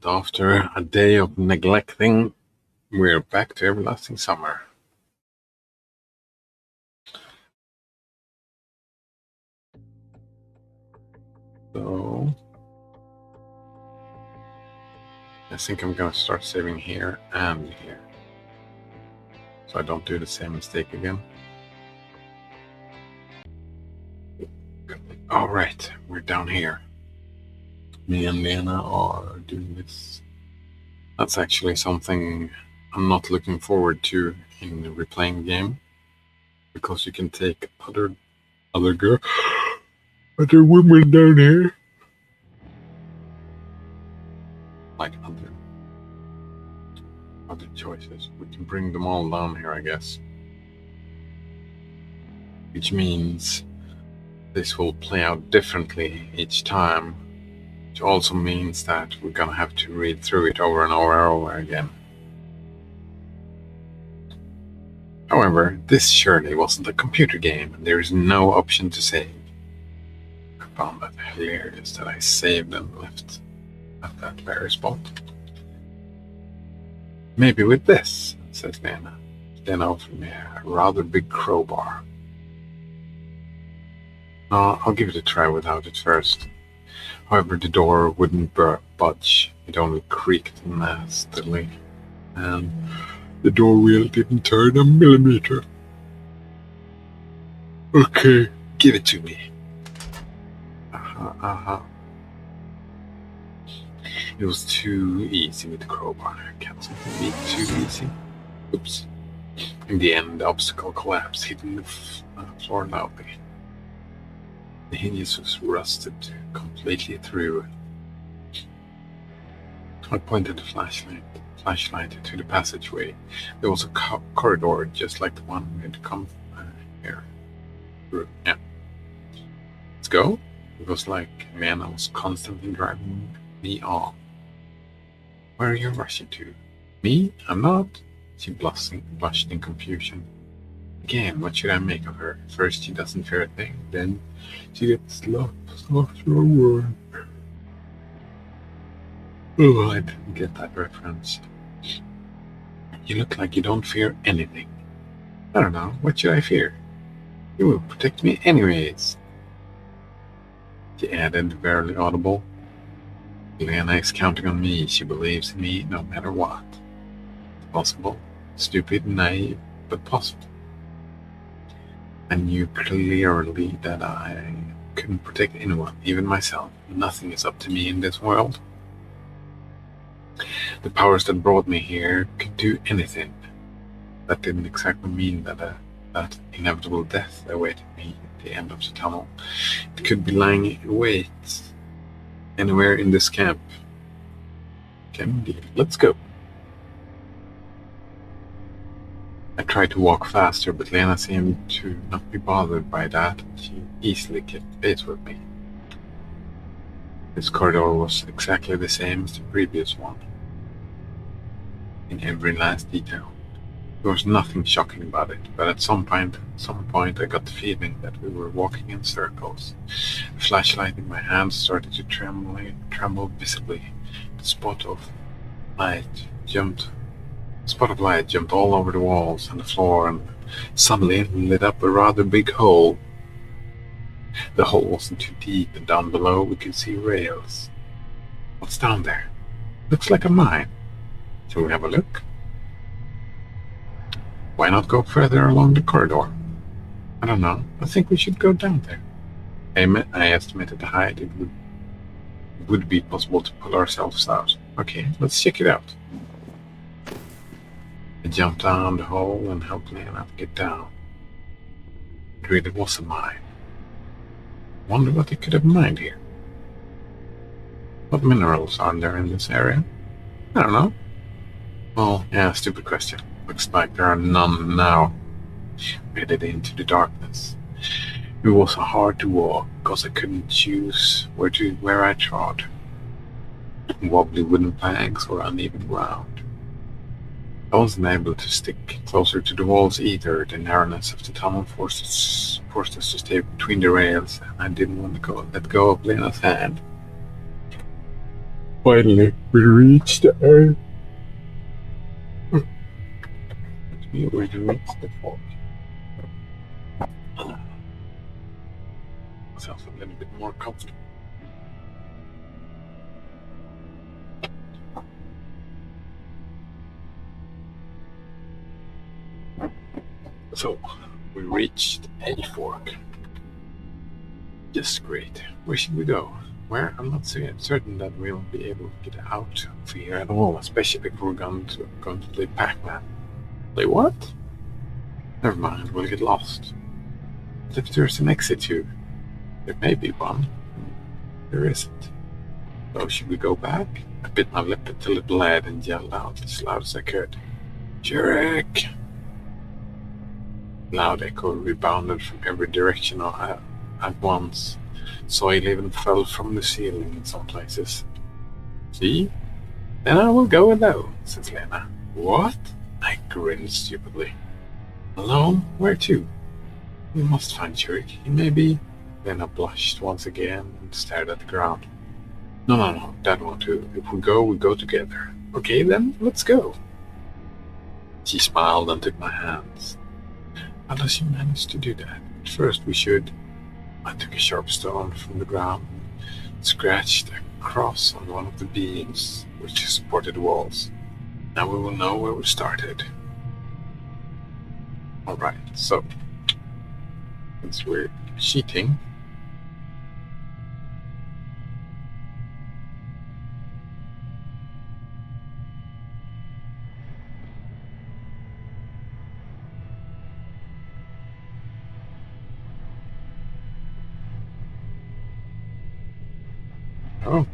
after a day of neglecting, we're back to Everlasting Summer. So I think I'm gonna start saving here and here, so I don't do the same mistake again. All right, we're down here. Me and Lena are doing this. That's actually something I'm not looking forward to in replaying the game, because you can take other women down here, like other choices. We can bring them all down here, I guess, which means this will play out differently each time, which also means that we're gonna have to read through it over and over again. However, this surely wasn't a computer game, and there is no option to save. I found that hilarious that I saved and left at that very spot. Maybe with this, says Lena. Lena offered me a rather big crowbar. I'll give it a try without it first. However, the door wouldn't budge. It only creaked nastily, and the door wheel didn't turn a millimeter. Okay, give it to me. It was too easy with the crowbar. Can't something be too easy? Oops. In the end, the obstacle collapsed, hitting the floor loudly. The hinges was rusted completely through. I pointed the flashlight to the passageway. There was a corridor just like the one we had come here through. Yeah. Let's go. It was like Lena was constantly driving me on. Where are you rushing to? Me? I'm not. She blushed in confusion. Again, what should I make of her? First she doesn't fear a thing, then she gets lost after a word. Oh, I didn't get that reference. You look like you don't fear anything. I don't know, what should I fear? You will protect me anyways. She added, barely audible. Lena is counting on me. She believes in me no matter what. It's possible. Stupid, naive, but possible. I knew clearly that I couldn't protect anyone, even myself. Nothing is up to me in this world. The powers that brought me here could do anything. That didn't exactly mean that inevitable death awaited me at the end of the tunnel. It could be lying in wait anywhere in this camp. Let's go. I tried to walk faster, but Lena seemed to not be bothered by that. She easily kept pace with me. This corridor was exactly the same as the previous one, in every last detail. There was nothing shocking about it, but at some point I got the feeling that we were walking in circles. The flashlight in my hand started to tremble visibly. The spot of light jumped all over the walls and the floor, and suddenly lit up a rather big hole. The hole wasn't too deep, and down below we could see rails. What's down there? Looks like a mine. Shall we have a look? Why not go further along the corridor? I don't know. I think we should go down there. I estimated the height it would be possible to pull ourselves out. Okay, let's check it out. I jumped down the hole and helped Lena get down. It really was a mine. Wonder what they could have mined here. What minerals are there in this area? I don't know. Well, yeah, stupid question. Looks like there are none now. We headed into the darkness. It was hard to walk because I couldn't choose where I trod. Wobbly wooden planks or uneven ground. I wasn't able to stick closer to the walls either. The narrowness of the tunnel forced us to stay between the rails, and I didn't want to let go of Lena's hand. Finally, we reached the end. We reached the fork. Myself a little bit more comfortable. So, we reached a fork. Just great. Where should we go? Where? I'm not certain that we'll be able to get out of here at all, especially if we're going to play Pac-Man. Play what? Never mind, we'll get lost. But if there's an exit here, there may be one. There isn't. So should we go back? I bit my lip until it bled and yelled out as loud as I could. Shrek! Loud echo rebounded from every direction at once. Soil even fell from the ceiling in some places. See? Then I will go alone, says Lena. What? I grinned stupidly. Alone? Where to? We must find Shrek. He may be... Lena blushed once again and stared at the ground. No, that won't do. If we go together. Okay then, let's go. She smiled and took my hands. How does she manage to do that? First we should... I took a sharp stone from the ground and scratched a cross on one of the beams which supported the walls. Now we will know where we started. Alright, so since we're cheating, oh.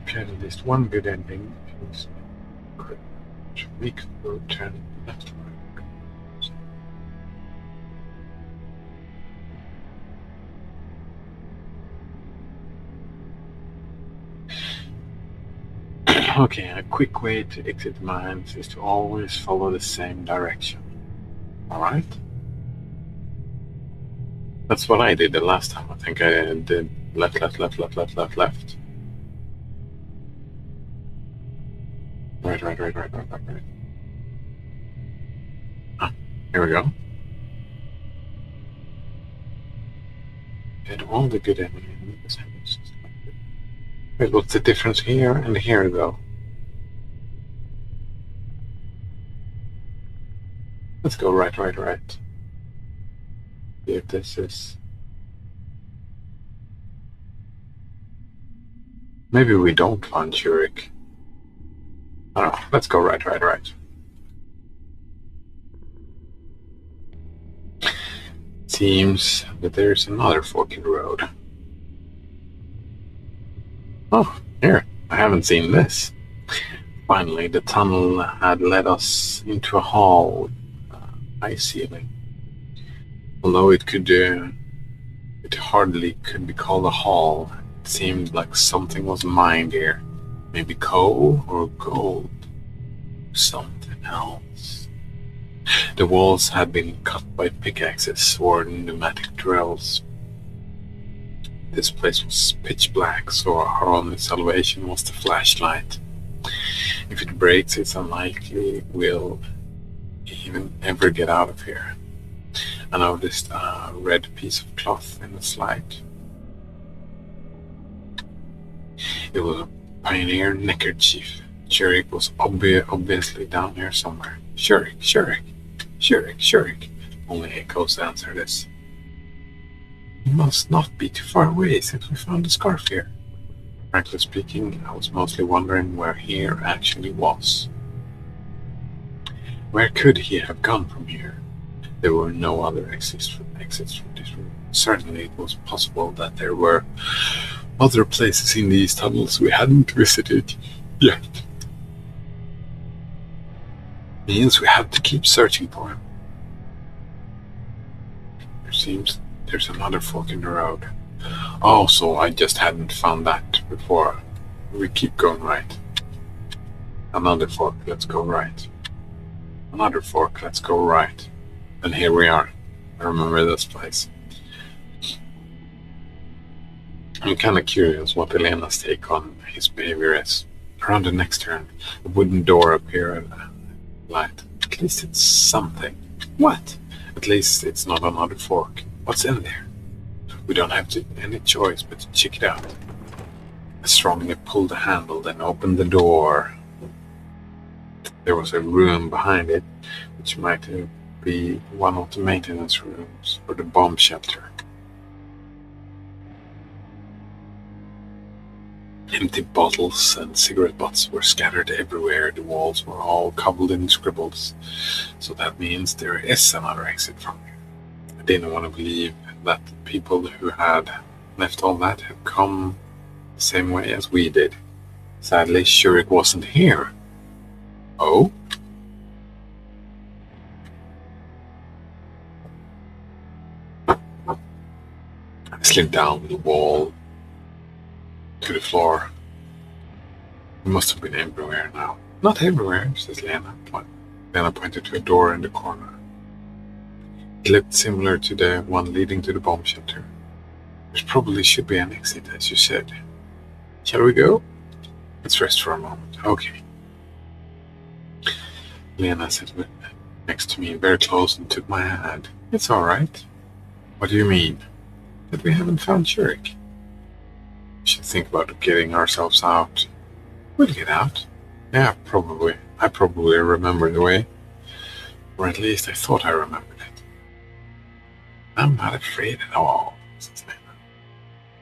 If you had at least one good ending, we could go turn left. Okay, a quick way to exit mines is to always follow the same direction. Alright? That's what I did the last time. I think I did left. Right. Ah, here we go. And all the good enemies. Wait, what's the difference here and here, though? Let's go right. See if this is... Maybe we don't find Shrek. I don't know. Let's go right. Seems that there's another fork in the road. Oh, here. I haven't seen this. Finally, the tunnel had led us into a hall with high ceiling. Although it hardly could be called a hall. It seemed like something was mined here. Maybe coal or gold. Something else. The walls had been cut by pickaxes or pneumatic drills. This place was pitch black, so our only salvation was the flashlight. If it breaks, it's unlikely we'll even ever get out of here. I noticed a red piece of cloth in the slide. It was a pioneer neckerchief. Shrek was obviously down here somewhere. Shrek. Only echoes answer this. He must not be too far away since we found the scarf here. Frankly speaking, I was mostly wondering where here actually was. Where could he have gone from here? There were no other exits from this room. Certainly it was possible that there were other places in these tunnels we hadn't visited yet. Means we have to keep searching for him. There seems there's another fork in the road. Oh, so I just hadn't found that before. We keep going right. Another fork, let's go right. Another fork, let's go right. And here we are. I remember this place. I'm kind of curious what Elena's take on his behavior is. Around the next turn, a wooden door appeared. Light. At least it's something. What? At least it's not another fork. What's in there? We don't have any choice but to check it out. I strongly pulled the handle, then opened the door. There was a room behind it, which might be one of the maintenance rooms for the bomb shelter. Empty bottles and cigarette butts were scattered everywhere. The walls were all covered in scribbles. So that means there is another exit from here. I didn't want to believe that the people who had left all that had come the same way as we did. Sadly, Shurik wasn't here. Oh? I slid down the wall to the floor. It must have been everywhere now. Not everywhere, says Lena. Lena pointed to a door in the corner. It looked similar to the one leading to the bomb shelter. There probably should be an exit, as you said. Shall we go? Let's rest for a moment. Okay. Lena sat next to me very close and took my hand. It's all right. What do you mean? That we haven't found Shurik. We should think about getting ourselves out. We'll get out. Yeah, probably. I probably remember the way. Or at least I thought I remembered it. I'm not afraid at all, says Lena.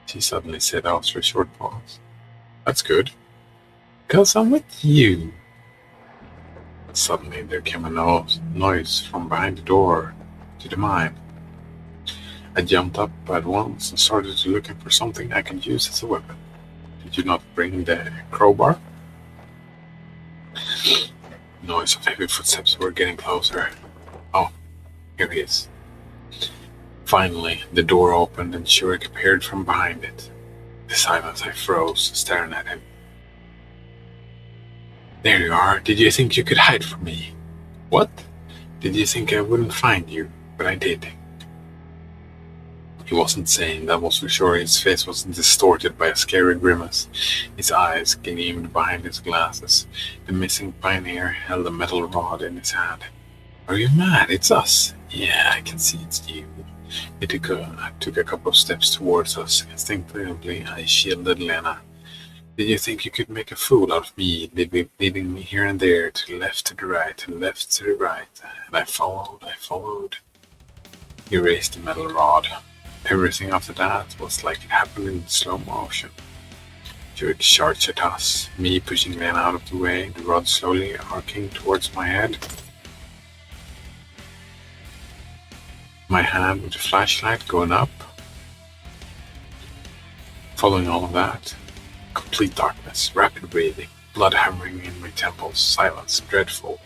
She suddenly said after a short pause. That's good. Because I'm with you. Suddenly there came a noise from behind the door to the mine. I jumped up at once and started looking for something I could use as a weapon. Did you not bring the crowbar? The noise of heavy footsteps were getting closer. Oh, here he is. Finally, the door opened and Shurik appeared from behind it. In the silence, I froze, staring at him. There you are. Did you think you could hide from me? What? Did you think I wouldn't find you? But I did. He wasn't saying that was for sure. His face was distorted by a scary grimace. His eyes gleamed behind his glasses. The missing pioneer held a metal rod in his hand. Are you mad? It's us. Yeah, I can see it's you. He took a couple of steps towards us. Instinctively, I shielded Lena. Did you think you could make a fool out of me, leading me here and there, to the left, to the right, to the left, to the right? And I followed. He raised the metal rod. Everything after that was like it happened in slow motion. Shurik charged at us, me pushing Lena out of the way, the rod slowly arcing towards my head. My hand with the flashlight going up. Following all of that, complete darkness, rapid breathing, blood hammering in my temples, silence, dreadful,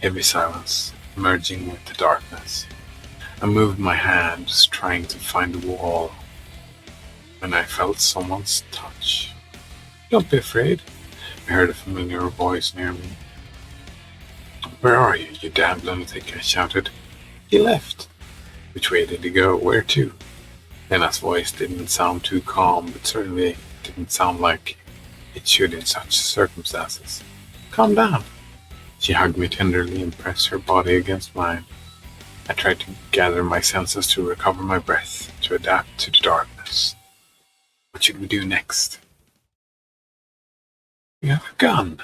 heavy silence, merging with the darkness. I moved my hands, trying to find the wall, when I felt someone's touch. Don't be afraid, I heard a familiar voice near me. Where are you, you damned lunatic? I shouted. He left. Which way did he go? Where to? Lena's voice didn't sound too calm, but certainly didn't sound like it should in such circumstances. Calm down. She hugged me tenderly and pressed her body against mine. I tried to gather my senses to recover my breath, to adapt to the darkness. What should we do next? We have a gun.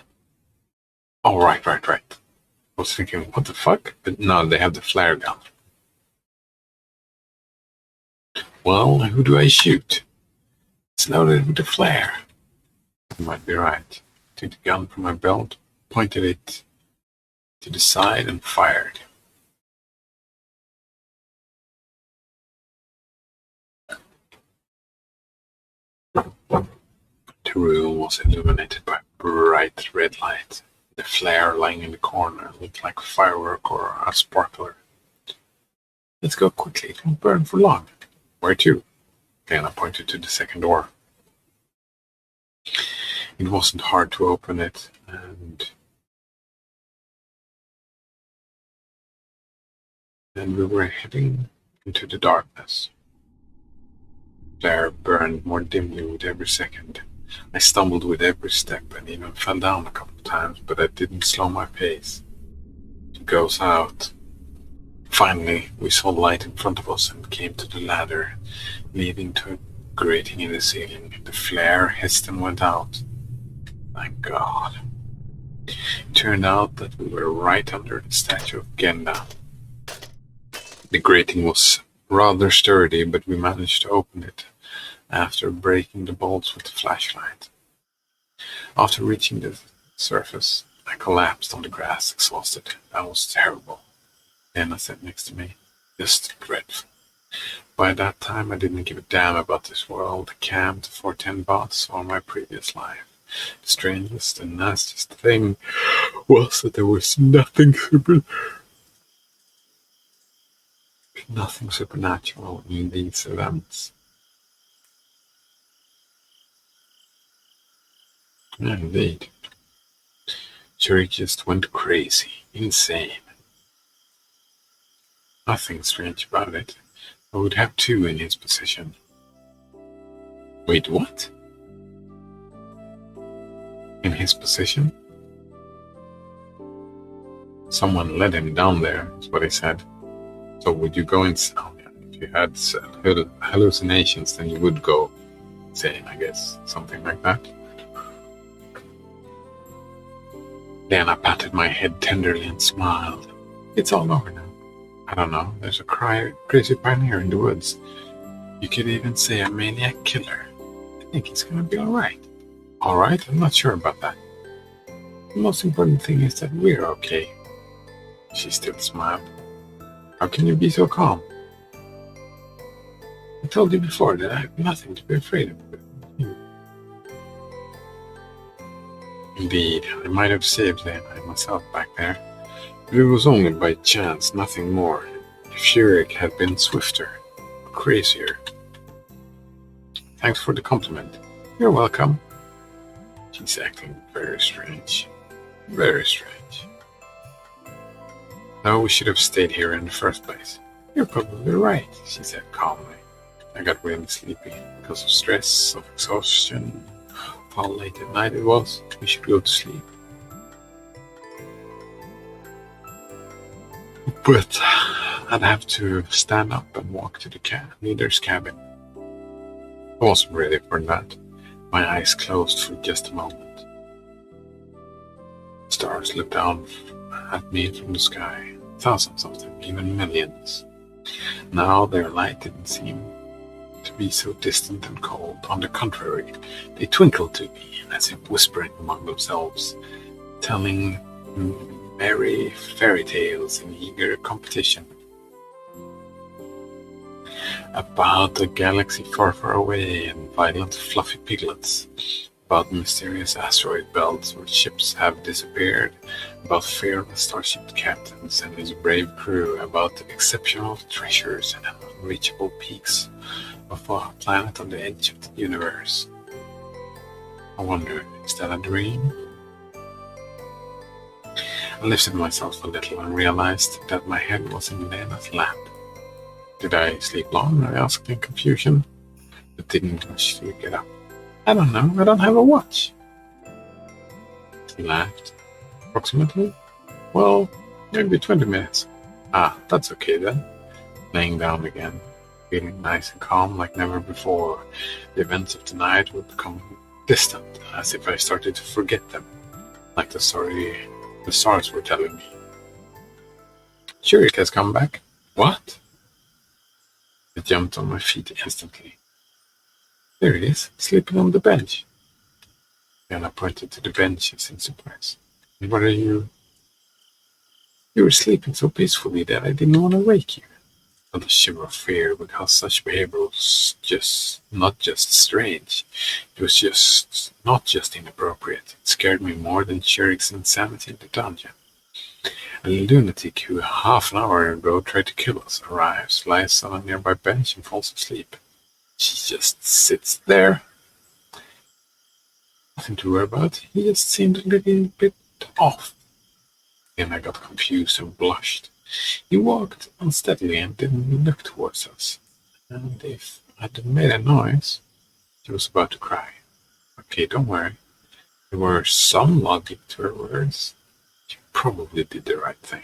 Oh, right. I was thinking, what the fuck? But no, they have the flare gun. Well, who do I shoot? It's loaded with a flare. You might be right. Took the gun from my belt, pointed it to the side and fired. The room was illuminated by bright red light. The flare lying in the corner looked like a firework or a sparkler. Let's go quickly, it won't burn for long. Where to? Lena pointed to the second door. It wasn't hard to open it, and and we were heading into the darkness. Flare burned more dimly with every second. I stumbled with every step and even fell down a couple of times, but I didn't slow my pace. It goes out. Finally, we saw light in front of us and came to the ladder, leading to a grating in the ceiling. The flare hissed and went out. Thank God. It turned out that we were right under the statue of Genda. The grating was rather sturdy, but we managed to open it after breaking the bolts with the flashlight. After reaching the surface, I collapsed on the grass, exhausted. That was terrible. Lena sat next to me. Just dreadful. By that time, I didn't give a damn about this world, the camp, the 410 bots, or my previous life. The strangest and nastiest thing was that there was nothing supernatural in these events. Indeed. Cherry just went crazy, insane. Nothing strange about it. I would have two in his position. Wait, what? In his position? Someone led him down there, is what he said. So would you go insane? If you had hallucinations, then you would go insane, I guess. Something like that. Lena patted my head tenderly and smiled. It's all over now. I don't know, there's a crazy pioneer in the woods. You could even say a maniac killer. I think he's gonna be alright. Alright? I'm not sure about that. The most important thing is that we're okay. She still smiled. How can you be so calm? I told you before that I have nothing to be afraid of. Indeed, I might have saved Lena and myself back there. But it was only by chance, nothing more. If Shurik had been swifter, crazier. Thanks for the compliment. You're welcome. She's acting very strange. Very strange. No, we should have stayed here in the first place. You're probably right, she said calmly. I got really sleepy because of stress, of exhaustion. How late at night it was. We should go to sleep. But I'd have to stand up and walk to the leader's cabin. I wasn't ready for that. My eyes closed for just a moment. Stars looked down at me from the sky. Thousands of them, even millions. Now their light didn't seem to be so distant and cold. On the contrary, they twinkled to me, as if whispering among themselves, telling merry fairy tales in eager competition. About a galaxy far, far away, and violent fluffy piglets. About mysterious asteroid belts where ships have disappeared. About fearless starship captains and his brave crew. About exceptional treasures and unreachable peaks of a planet on the edge of the universe. I wonder, is that a dream? I lifted myself a little and realized that my head was in Lena's lap. Did I sleep long? I asked in confusion, but didn't wish to get up. I don't know, I don't have a watch. He laughed. Approximately? Well, maybe 20 minutes. Ah, that's okay then. Laying down again, feeling nice and calm like never before. The events of the night would become distant, as if I started to forget them, like the stars were telling me. Shurik has come back. What? I jumped on my feet instantly. There he is, sleeping on the bench. Lena pointed to the benches in surprise. What are you? You were sleeping so peacefully that I didn't want to wake you. I felt a shiver of fear because such behavior was not just strange. It was just not just inappropriate. It scared me more than Shurik's insanity in the dungeon. A lunatic who half an hour ago tried to kill us arrives, lies on a nearby bench and falls asleep. She just sits there. Nothing to worry about. He just seemed a little bit off. Then I got confused and blushed. He walked unsteadily and didn't look towards us. And if I'd made a noise, she was about to cry. Okay, don't worry. There were some logic to her words. She probably did the right thing.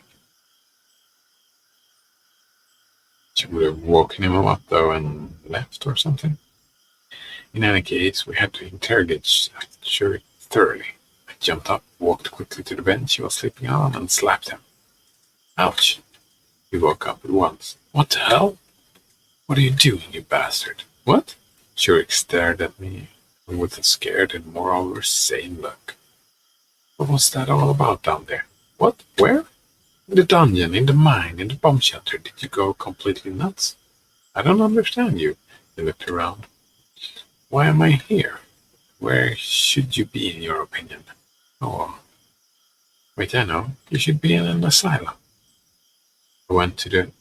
She would have woken him up, though, and left or something. In any case, we had to interrogate Shurik thoroughly. I jumped up, walked quickly to the bench he was sleeping on, and slapped him. Ouch! He woke up at once. What the hell? What are you doing, you bastard? What? Shurik stared at me with a scared and moreover sane look. What was that all about down there? What? Where? In the dungeon, in the mine, in the bomb shelter. Did you go completely nuts? I don't understand you. He looked around. Why am I here? Where should you be, in your opinion? Oh, wait, I know. You should be in an asylum. I went to the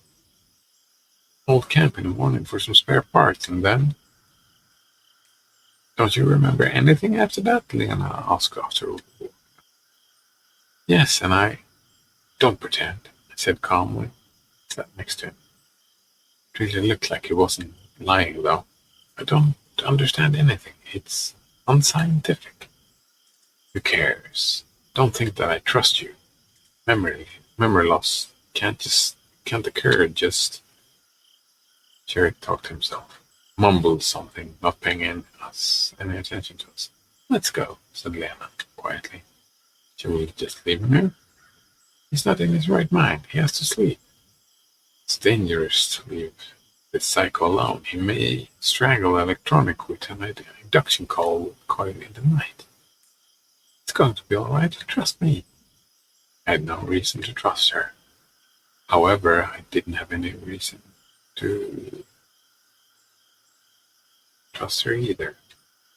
old camp in the morning for some spare parts, and then... Don't you remember anything after that? Lena asked after. Yes, and I don't pretend, I said calmly. I sat next to him. It really looked like he wasn't lying, though. I don't understand anything. It's unscientific. Who cares? Don't think that I trust you. Memory loss can't occur just... Sherrick talked to himself. Mumbled something, not paying any attention to us. Let's go, said Lena, quietly. Shall we just leave him here? He's not in his right mind. He has to sleep. It's dangerous to leave this psycho alone. He may strangle Electronic with an induction coil in the night. It's going to be all right. Trust me. I had no reason to trust her. However, I didn't have any reason to trust her either.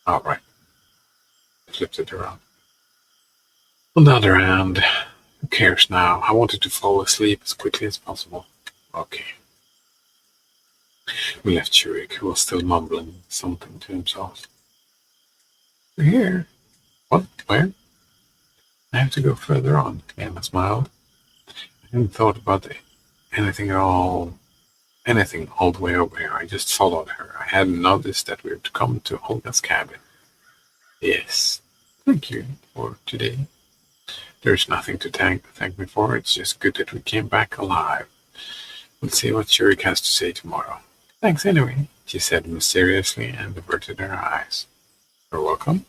All right. I flipped it around. On the other hand, who cares now? I wanted to fall asleep as quickly as possible. Okay. We left Shurik, who was still mumbling something to himself. We're here. What? Where? I have to go further on, Lena smiled. I hadn't thought about anything at all. Anything all the way over here. I just followed her. I hadn't noticed that we were to come to Olga's cabin. Yes. Thank you for today. There's nothing to thank me for. It's just good that we came back alive. We'll see what Shurik has to say tomorrow. Thanks anyway, she said mysteriously and averted her eyes. You're welcome.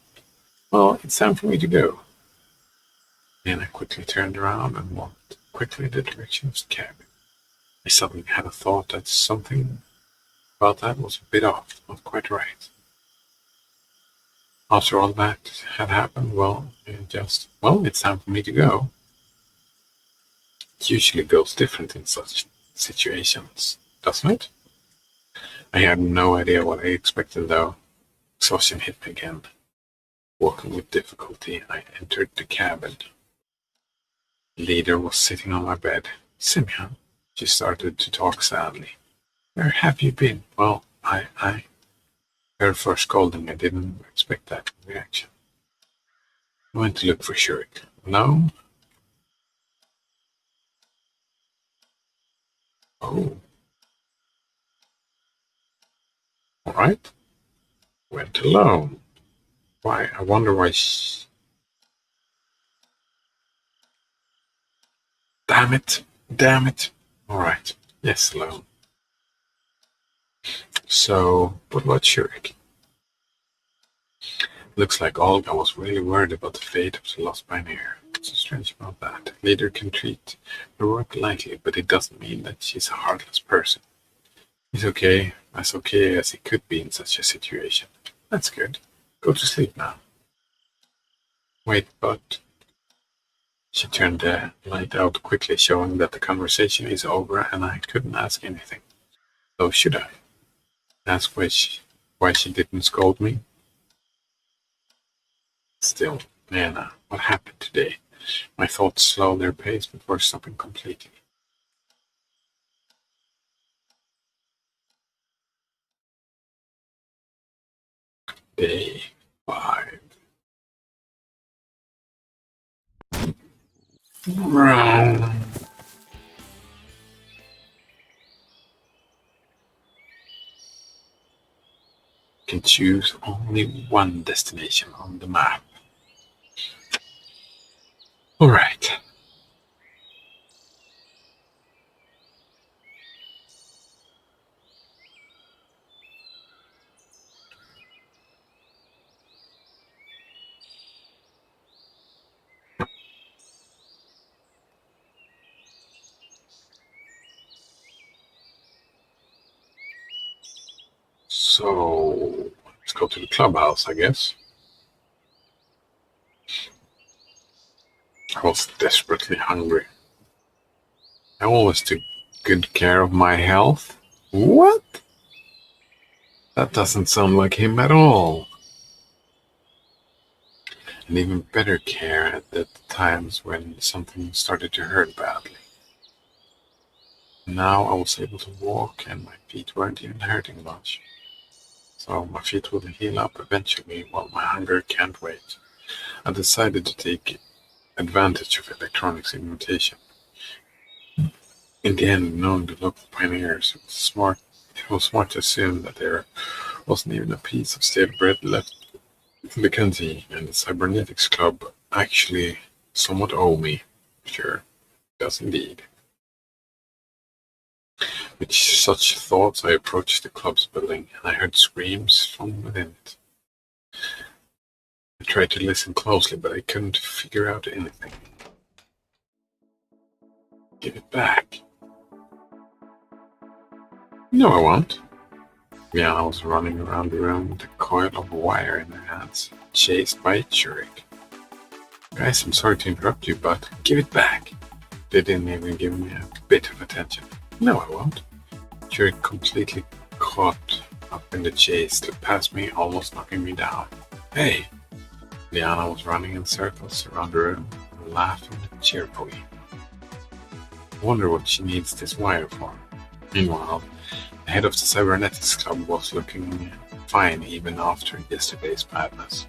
Well, it's time for me to go. Then I quickly turned around and walked quickly in the direction of the cabin. I suddenly had a thought that something about that was a bit off, not quite right. After all that had happened, it's time for me to go. It usually goes different in such situations, doesn't it? I had no idea what I expected, though. Exhaustion hit me again. Walking with difficulty, I entered the cabin. The leader was sitting on my bed. Simeon, she started to talk sadly. Where have you been? Well, her first scolding, I didn't expect that reaction. I went to look for Shurik. No. Oh. All right. Went alone. Why? I wonder why Damn it. Damn it. All right. Yes, alone. So, what about Shurik? Looks like Olga was really worried about the fate of the lost pioneer. What's so strange about that? Leader can treat her work lightly, but it doesn't mean that she's a heartless person. He's okay as he could be in such a situation. That's good. Go to sleep now. Wait, but... She turned the light out quickly, showing that the conversation is over and I couldn't ask anything. So should I? Ask why she didn't scold me? Still, Lena, what happened today? My thoughts slowed their pace before stopping completely. Day 5. can choose only one destination on the map. All right. So let's go to the clubhouse, I guess. I was desperately hungry. I always took good care of my health. What? That doesn't sound like him at all. And even better care at the times when something started to hurt badly. Now I was able to walk and my feet weren't even hurting much. So my feet will heal up eventually while my hunger can't wait. I decided to take advantage of electronics invitation. In the end, knowing the local pioneers, it was smart to assume that there wasn't even a piece of stale bread left in the canteen, and the Cybernetics Club actually somewhat owe me. Sure, does indeed. With such thoughts, I approached the club's building, and I heard screams from within it. I tried to listen closely, but I couldn't figure out anything. Give it back. No, I won't. Liana was running around the room with a coil of wire in her hands, chased by Churik. Guys, I'm sorry to interrupt you, but give it back. They didn't even give me a bit of attention. No, I won't. Churik completely caught up in the chase, slipped past me, almost knocking me down. Hey! Liana was running in circles around the room, laughing cheerfully. I wonder what she needs this wire for. Meanwhile, the head of the Cybernetics Club was looking fine even after yesterday's madness.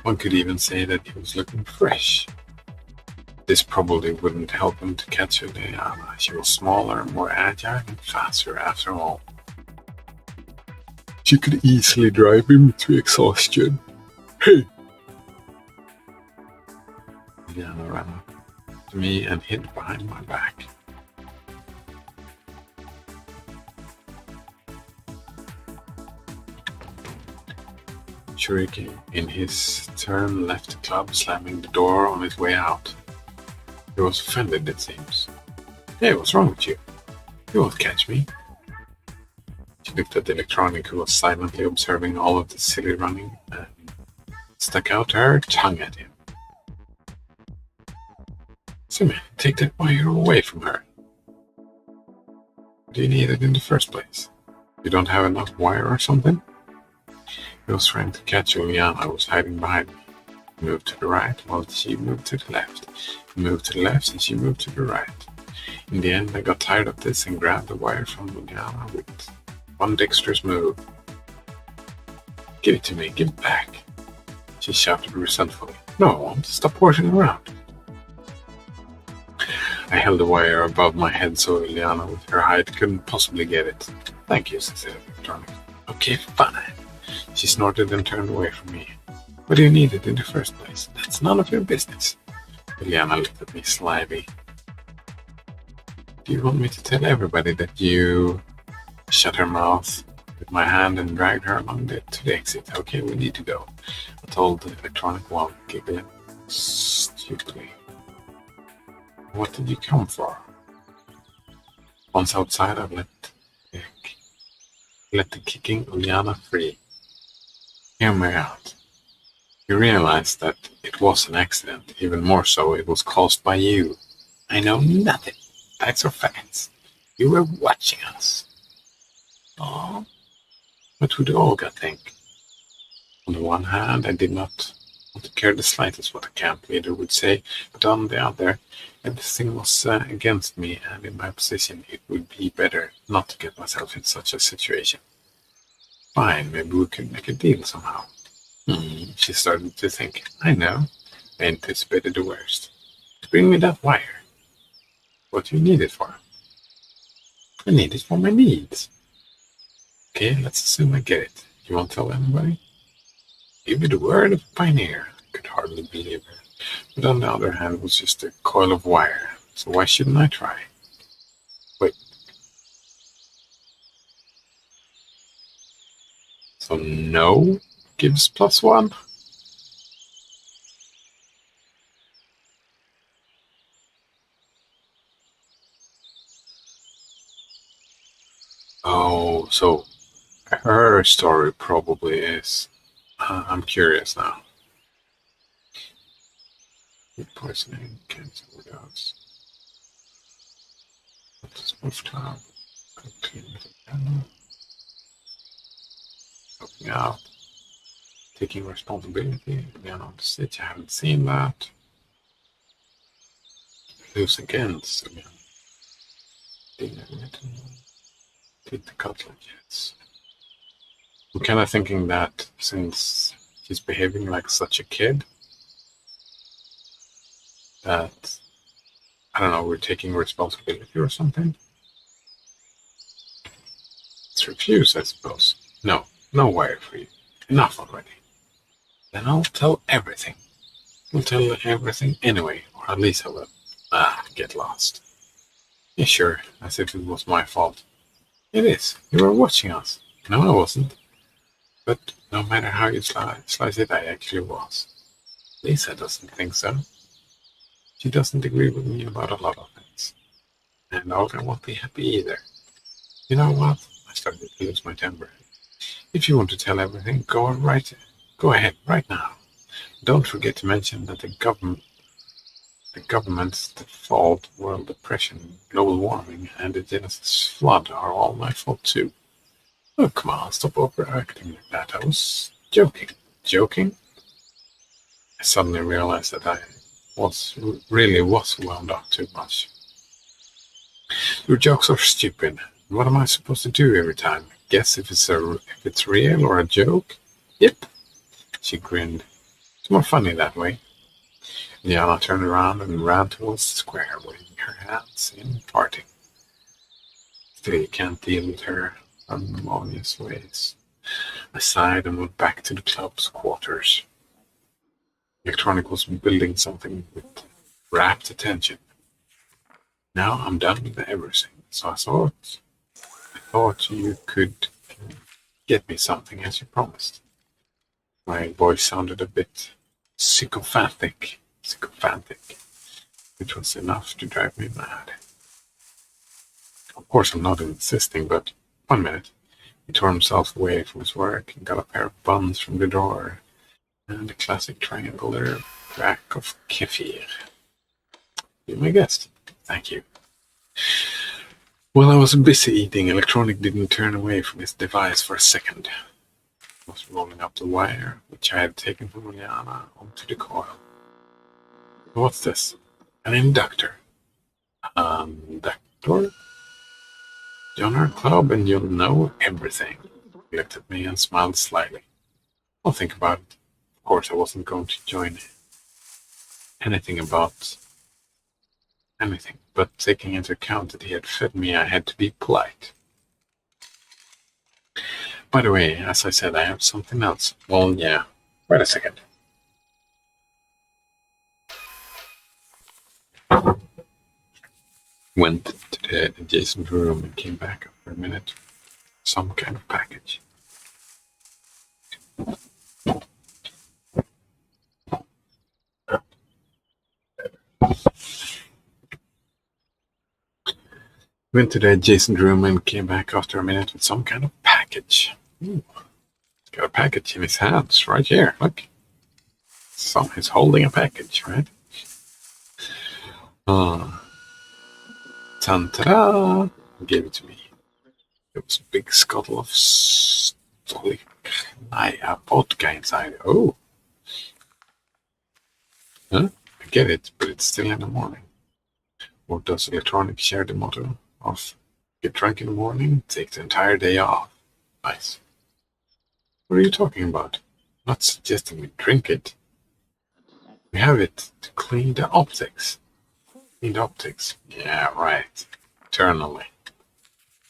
One could even say that he was looking fresh. This probably wouldn't help him to catch Liana. She was smaller, more agile, and faster after all. She could easily drive him to exhaustion. Hey! Liana ran up to me and hid behind my back. Churik, in his turn, left the club, slamming the door on his way out. He was offended, it seems. Hey, what's wrong with you? You won't catch me. She looked at the electronic, who was silently observing all of the silly running, and stuck out her tongue at him. Simi, take that wire away from her. What do you need it in the first place? You don't have enough wire or something? He was trying to catch Liana, who was hiding behind me. He moved to the right while she moved to the left. He moved to the left and she moved to the right. In the end, I got tired of this and grabbed the wire from Liana with one dexterous move. Give it to me, give it back. She shouted resentfully. No, I won't. Stop horsing around. I held the wire above my head so Liana, with her height, couldn't possibly get it. Thank you, said the electronic. Okay, fine. She snorted and turned away from me. What do you need it in the first place? That's none of your business. Liana looked at me slyly. Do you want me to tell everybody that you... Shut her mouth with my hand and dragged her along to the exit. Okay, we need to go. I told the electronic while giggling stupidly. What did you come for? Once outside, I let the kicking Liana free. Hear me out. You realize that it was an accident. Even more so, it was caused by you. I know nothing. Facts are facts. You were watching us. Oh, what would Olga think? On the one hand, I did not want to care the slightest what a camp leader would say, but on the other, everything was against me, and in my position, it would be better not to get myself in such a situation. Fine, maybe we could make a deal somehow. She started to think. I know. I anticipated the worst. Bring me that wire. What do you need it for? I need it for my needs. Okay, let's assume I get it. You won't tell anybody? Give you the word of a pioneer. I could hardly believe her. But on the other hand, it was just a coil of wire. So why shouldn't I try? Wait. So no gives +1? Oh, so her story probably is. I'm curious now. Food poisoning, cancer, overdose. Smooth top, clean with a piano, helping out, taking responsibility, being on the stage. I haven't seen that. Lose against again. Take the cutlet, yes. I'm kind of thinking that since he's behaving like such a kid, that I don't know, we're taking responsibility or something. Let's refuse, I suppose. No, no wire for you. Enough already. Then I'll tell everything. I'll tell everything anyway, or at least I will. Get lost. Yeah, sure, as if it was my fault. It is. You were watching us. No, I wasn't. But no matter how you slice it, I actually was. Lisa doesn't think so. She doesn't agree with me about a lot of things. And Olga won't be happy either. You know what? I started to lose my temper. If you want to tell everything, go ahead right now. Don't forget to mention that the government's default, world depression, global warming, and the Genesis flood are all my fault too. Oh, come on, stop overacting like that. I was joking. Joking? I suddenly realized that I really was wound up too much. Your jokes are stupid. What am I supposed to do every time? Guess if it's real or a joke? Yep. She grinned. It's more funny that way. Liana turned around and ran towards the square, waving her hands in parting. Still, you can't deal with her unharmonious ways. I sighed and went back to the club's quarters. Electronic was building something with rapt attention. Now I'm done with everything, so I thought you could get me something as you promised. My voice sounded a bit sycophantic, which was enough to drive me mad. Of course, I'm not insisting, but 1 minute. He tore himself away from his work and got a pair of buns from the drawer and a classic triangular pack of kefir. Be my guest. Thank you. While I was busy eating, Electronic didn't turn away from his device for a second. He was rolling up the wire, which I had taken from Liana, onto the coil. What's this? An inductor. Inductor? Join our club and you'll know everything. He looked at me and smiled slyly. I'll think about it. Of course, I wasn't going to join anything about anything, but taking into account that he had fed me, I had to be polite. By the way, as I said, I have something else. Well, yeah. Wait a second. Went to the adjacent room and came back after a minute. Some kind of package. Went to the adjacent room and came back after a minute with some kind of package. Ooh. He's got a package in his hands right here. Look. So he's holding a package, right? Ta-da! He gave it to me. There was a big scuttle of vodka inside. Oh. Huh? I get it, but it's still in the morning. Or does Electronic share the motto of get drunk in the morning, take the entire day off? Nice. What are you talking about? I'm not suggesting we drink it. We have it to clean the optics. Clean the optics. Yeah, right. Eternally.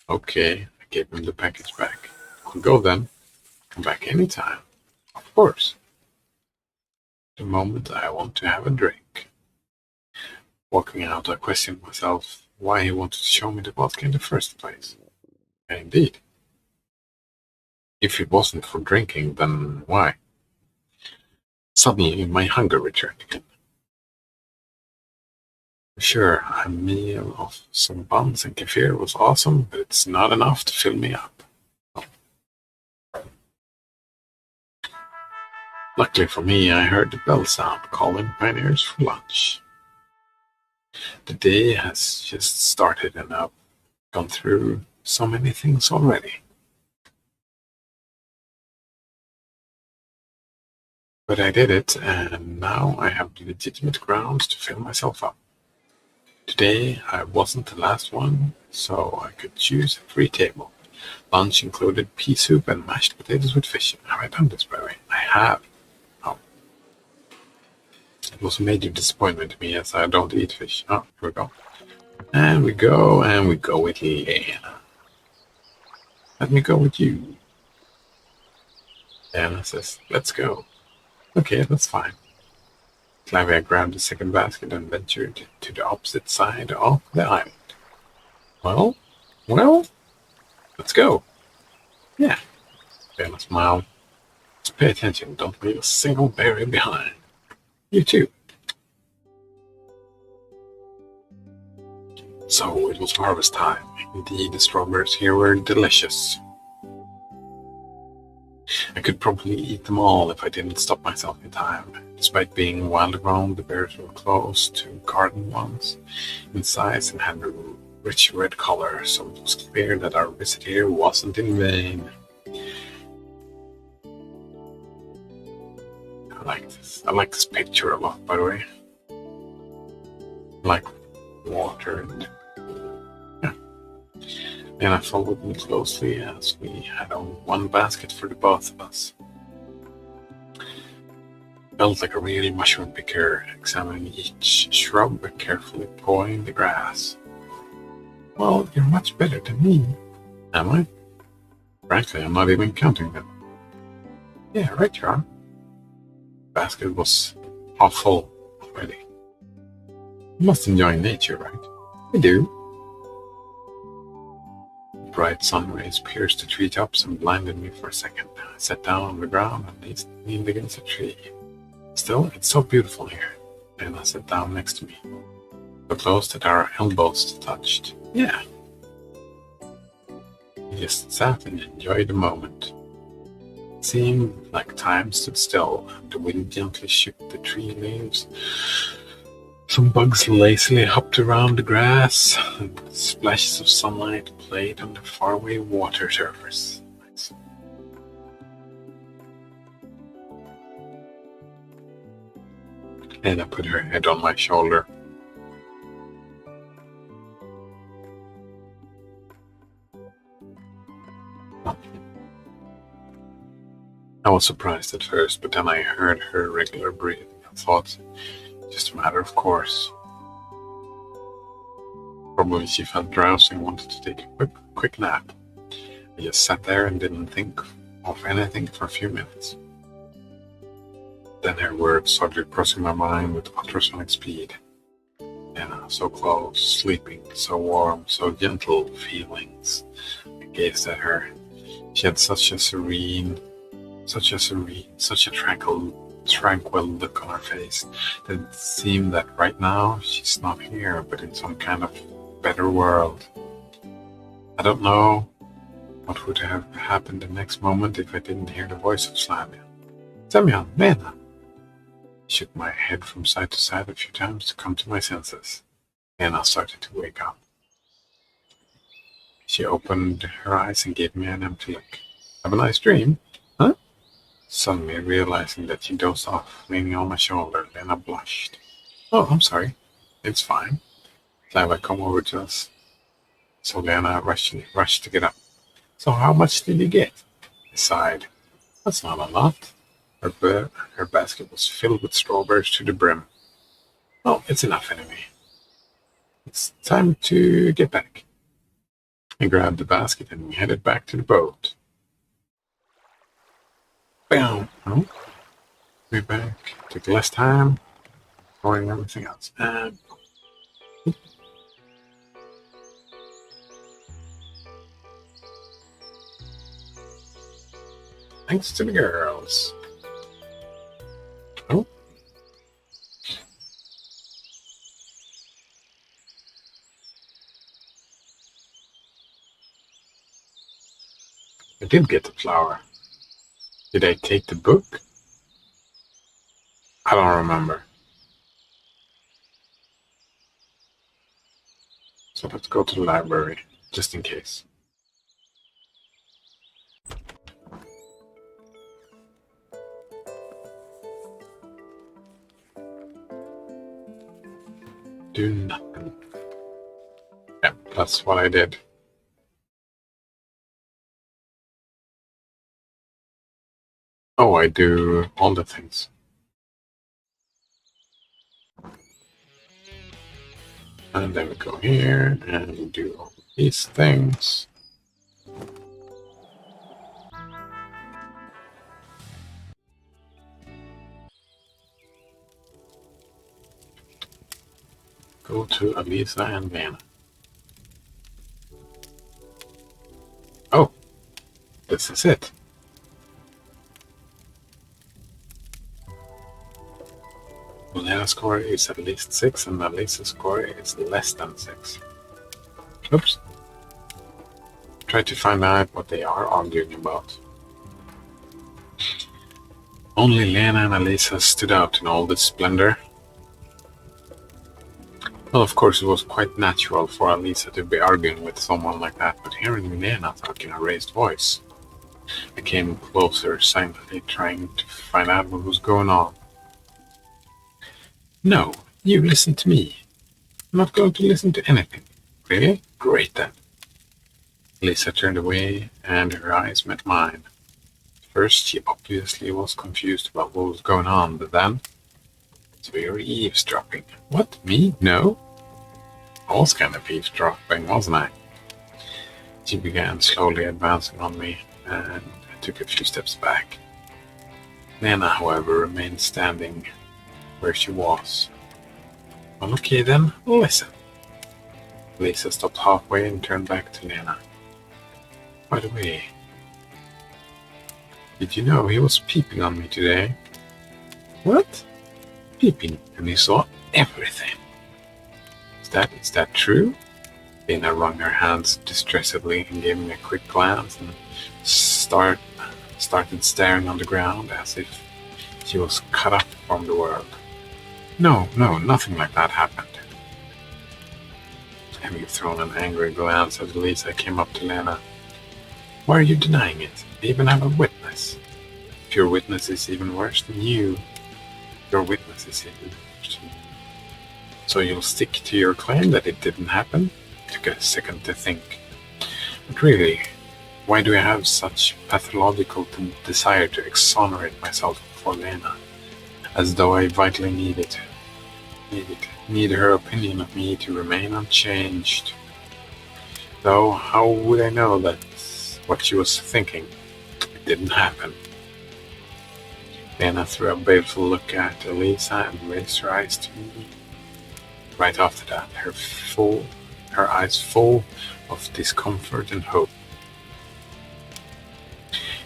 Okay, I gave him the package back. I'll go then. Come back anytime. Of course. The moment I want to have a drink. Walking out, I questioned myself why he wanted to show me the vodka in the first place. And indeed. If it wasn't for drinking, then why? Suddenly, my hunger returned again. Sure, a meal of some buns and kefir was awesome, but it's not enough to fill me up. Luckily for me, I heard the bell sound calling pioneers for lunch. The day has just started and I've gone through so many things already. But I did it, and now I have legitimate grounds to fill myself up. Today I wasn't the last one, so I could choose a free table. Lunch included pea soup and mashed potatoes with fish. Have I done this, by the way? I have. Oh. It was a major disappointment to me as I don't eat fish. Oh, here we go. And we go with Lena. Let me go with you. Lena says, let's go. Okay, that's fine. Flavia grabbed the second basket and ventured to the opposite side of the island. Well, let's go. Yeah. Lena smiled. Just pay attention, don't leave a single berry behind. You too. So it was harvest time. Indeed, the strawberries here were delicious. I could probably eat them all if I didn't stop myself in time. Despite being wild-grown, the berries were close to garden ones in size and had a rich red color, so it was clear that our visit here wasn't in vain. I like this picture a lot, by the way. I like water and I followed them closely as we had only one basket for the both of us. Felt like a really mushroom picker, examining each shrub and carefully pawing the grass. Well, you're much better than me. Am I? Frankly, I'm not even counting them. Yeah, right you are. The basket was half full already. You must enjoy nature, right? I do. Bright sun rays pierced the treetops and blinded me for a second. I sat down on the ground and leaned against a tree. Still, it's so beautiful here. And I sat down next to me, so close that our elbows touched. Yeah. We just sat and enjoyed the moment. It seemed like time stood still, and the wind gently shook the tree leaves. Some bugs lazily hopped around the grass, and splashes of sunlight played on the faraway water surface. Nice. Lena put her head on my shoulder. I was surprised at first, but then I heard her regular breathing and thought, just a matter of course. Probably she felt drowsy and wanted to take a quick nap. I just sat there and didn't think of anything for a few minutes. Then her words started crossing my mind with ultrasonic speed. So close, sleeping, so warm, so gentle feelings. I gazed at her. She had such a tranquil look on her face that it seemed that right now she's not here, but in some kind of better world. I don't know what would have happened the next moment if I didn't hear the voice of Slavia. Semyon, Lena! I shook my head from side to side a few times to come to my senses. Lena started to wake up. She opened her eyes and gave me an empty look. Have a nice dream? Huh? Suddenly realizing that she dozed off, leaning on my shoulder, Lena blushed. Oh, I'm sorry. It's fine. Slavia, come over to us. So Lena rushed to get up. So how much did you get? I sighed. That's not a lot. Her basket was filled with strawberries to the brim. Oh, it's enough anyway. It's time to get back. I grabbed the basket and we headed back to the boat. Boom. Oh, way back. Took less time. Ignoring everything else. And thanks to the girls. Oh. I did get the flower. Did I take the book? I don't remember. So let's go to the library, just in case. Do nothing. Yep, that's what I did. Oh, I do all the things. And then we go here and do all these things. Go to Alisa and Vanna. Oh, this is it. Lena's score is at least 6 and Alisa's score is less than 6. Oops. Try to find out what they are arguing about. Only Lena and Alisa stood out in all this splendor. Well, of course, it was quite natural for Alisa to be arguing with someone like that, but hearing Lena talk in a raised voice, I came closer, silently trying to find out what was going on. No, you listen to me. I'm not going to listen to anything. Really? Great then. Lisa turned away, and her eyes met mine. First, she obviously was confused about what was going on, but then... So you're eavesdropping. What? Me? No? I was kind of eavesdropping, wasn't I? She began slowly advancing on me, and I took a few steps back. Lena, however, remained standing where she was. Well, okay then, listen. Lisa stopped halfway and turned back to Lena. By the way, did you know he was peeping on me today? What? Peeping, and he saw everything. Is that true? Lena wrung her hands distressedly and gave me a quick glance and started staring on the ground as if she was cut off from the world. No, nothing like that happened. Having thrown an angry glance at Lisa, I came up to Lena. Why are you denying it? I even have a witness. If your witness is even worse than you, your witness is even worse than you. So you'll stick to your claim that it didn't happen? Took a second to think. But really, why do I have such pathological desire to exonerate myself before Lena? As though I vitally need her opinion of me to remain unchanged. Though, how would I know that what she was thinking? It didn't happen. Lena threw a baleful look at Alisa and raised her eyes to me. Right after that, her eyes full of discomfort and hope.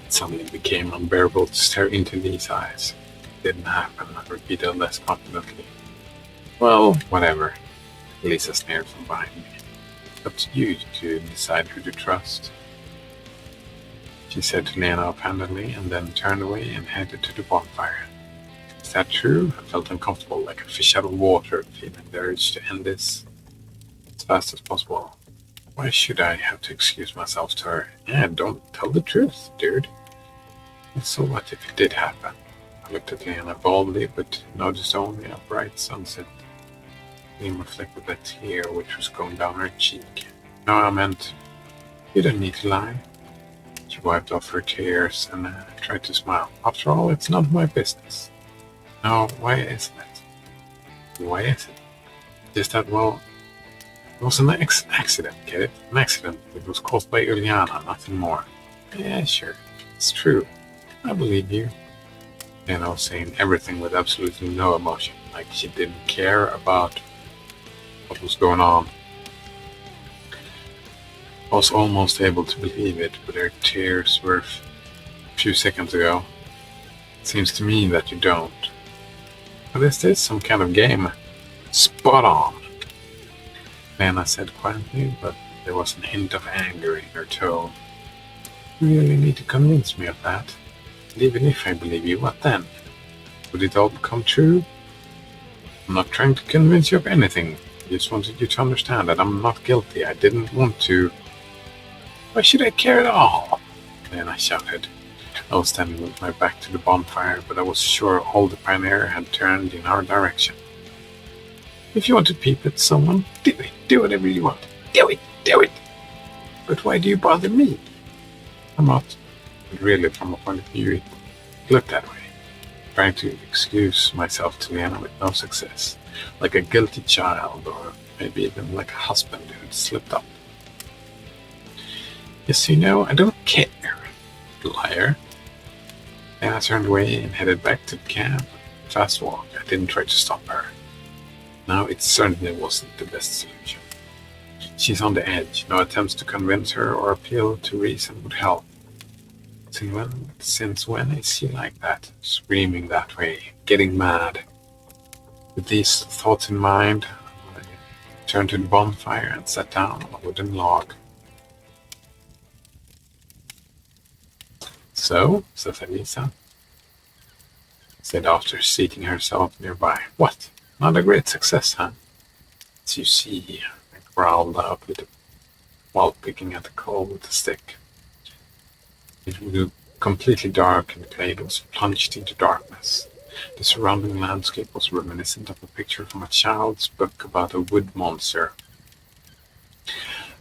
It suddenly became unbearable to stare into these eyes. It didn't happen, I repeated less confidently. Well, whatever. Lisa sneered from behind me. It's up to you to decide who to trust. She said to Lena offhandedly, and then turned away and headed to the bonfire. Is that true? I felt uncomfortable, like a fish out of water, feeling the urge to end this as fast as possible. Why should I have to excuse myself to her? Yeah, don't tell the truth, dude. And so what if it did happen? I looked at Lena boldly, but noticed only a bright sunset gleam reflected a tear which was going down her cheek. No, I meant, you don't need to lie. She wiped off her tears and tried to smile. After all, it's not my business. No, why isn't it? Why is it? Just that, well, it was an accident, get it? An accident. It was caused by Uliana, nothing more. Yeah, sure. It's true. I believe you. And I was saying everything with absolutely no emotion, like she didn't care about what was going on. I was almost able to believe it, but her tears were a few seconds ago. It seems to me that you don't. But is this some kind of game? Spot on, Lena said quietly, but there was a hint of anger in her tone. You really need to convince me of that. And even if I believe you, what then? Would it all come true? I'm not trying to convince you of anything. I just wanted you to understand that I'm not guilty. I didn't want to. Why should I care at all? Lena shouted. I was standing with my back to the bonfire, but I was sure all the pioneer had turned in our direction. If you want to peep at someone, do it. Do whatever you want. Do it. Do it. But why do you bother me? I'm not. But really, from a point of view, it looked that way. Trying to excuse myself to Lena with no success. Like a guilty child, or maybe even like a husband who'd slipped up. Yes, you know, I don't care. Liar. Then I turned away and headed back to the camp. Fast walk. I didn't try to stop her. Now it certainly wasn't the best solution. She's on the edge. No attempts to convince her or appeal to reason would help. Since when is she like that? Screaming that way, getting mad. With these thoughts in mind, I turned to the bonfire and sat down on a wooden log. So, says Elisa, said after seating herself nearby. What? Not a great success, huh? As you see, I growled out while picking at the coal with a stick. It grew completely dark and the glade was plunged into darkness. The surrounding landscape was reminiscent of a picture from a child's book about a wood monster.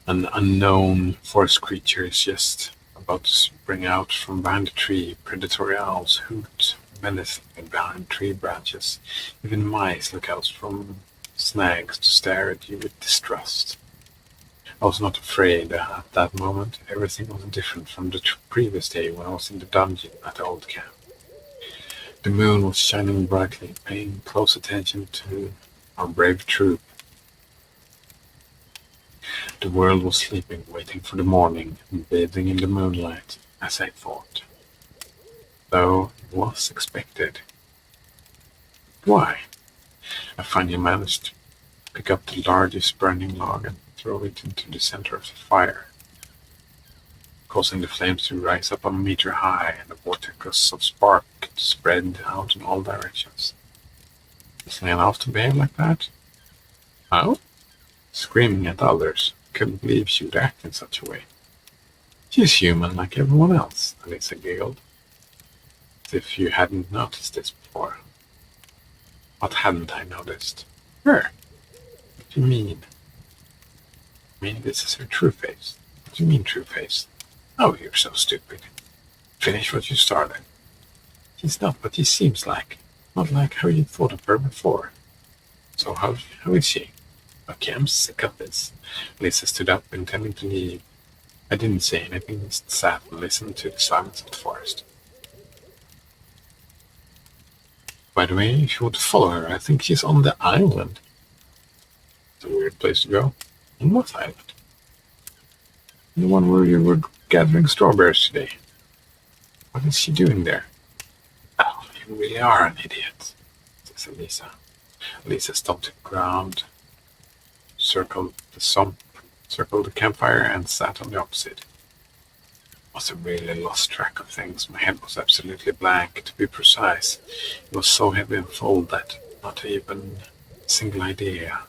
An unknown forest creature is just about to spring out from behind a tree. Predatory owls hoot menacingly behind tree branches. Even mice look out from snags to stare at you with distrust. I was not afraid at that moment. Everything was different from the previous day when I was in the dungeon at the old camp. The moon was shining brightly, paying close attention to our brave troop. The world was sleeping, waiting for the morning, and bathing in the moonlight, as I thought. Though it was expected. Why? I finally managed to pick up the largest burning log and throw it into the center of the fire, causing the flames to rise up a meter high and a vortex of spark to spread out in all directions. Is Lena often behave like that? How? Screaming at others. Couldn't believe she would act in such a way. She's human like everyone else, Elisa giggled. As if you hadn't noticed this before. What hadn't I noticed? Her. What do you mean? I mean, this is her true face. What do you mean, true face? Oh, you're so stupid. Finish what you started. She's not what she seems like. Not like how you thought of her before. So how is she? Okay, I'm sick of this. Lisa stood up, intending to leave. I didn't say anything, just sat and listened to the silence of the forest. By the way, if you want to follow her, I think she's on the island. It's a weird place to go. On what island? The one where you were gathering strawberries today. What is she doing there? Oh, you really are an idiot, says Elisa. Elisa stomped the ground, circled the campfire, and sat on the opposite. I must have really lost track of things. My head was absolutely blank, to be precise. It was so heavy and full that not even a single idea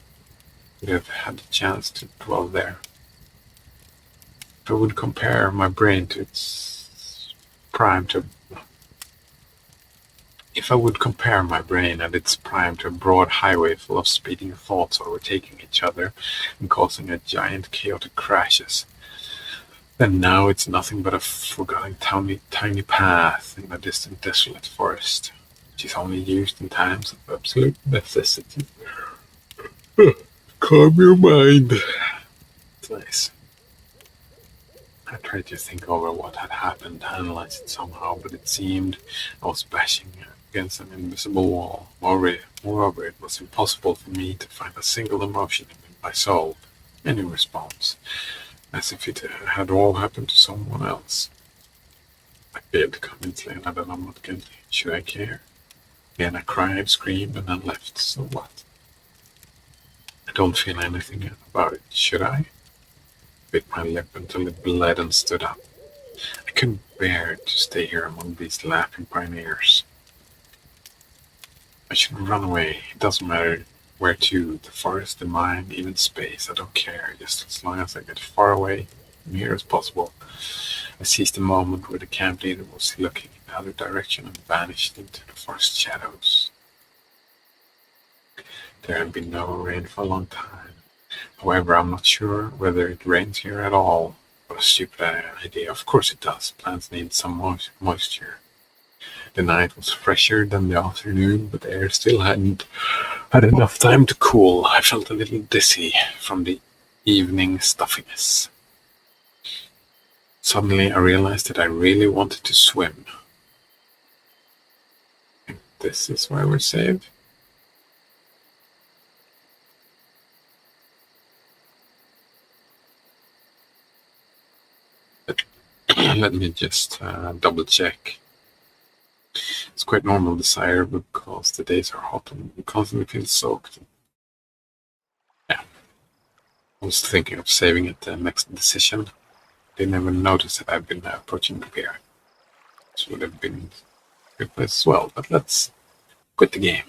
would have had the chance to dwell there. If I would compare my brain to its prime to If I would compare my brain at its prime to a broad highway full of speeding thoughts overtaking each other and causing a giant chaotic crashes, then now it's nothing but a forgotten tiny path in a distant desolate forest, which is only used in times of absolute necessity. Calm your mind. It's nice. I tried to think over what had happened, analyze it somehow, but it seemed I was bashing against an invisible wall. Moreover, it was impossible for me to find a single emotion in my soul, any response, as if it had all happened to someone else. I failed to convince Lena that I'm not guilty. Should I care? Lena cried, screamed, and then left. So what? I don't feel anything about it. Should I? Bit my lip until it bled and stood up. I couldn't bear to stay here among these laughing pioneers. I should run away. It doesn't matter where to. The forest, the mine, even space. I don't care. Just as long as I get far away from here as possible. I seized the moment where the camp leader was looking in the other direction and vanished into the forest shadows. There had been no rain for a long time. However, I'm not sure whether it rains here at all. What a stupid idea. Of course it does. Plants need some moisture. The night was fresher than the afternoon, but the air still hadn't had enough time to cool. I felt a little dizzy from the evening stuffiness. Suddenly, I realized that I really wanted to swim. This is why we're saved? Let me just double check. It's quite normal desire because the days are hot and you constantly feel soaked. Yeah. I was thinking of saving it the next decision. They never noticed that I've been approaching the pier. This would have been a good place as well, but let's quit the game.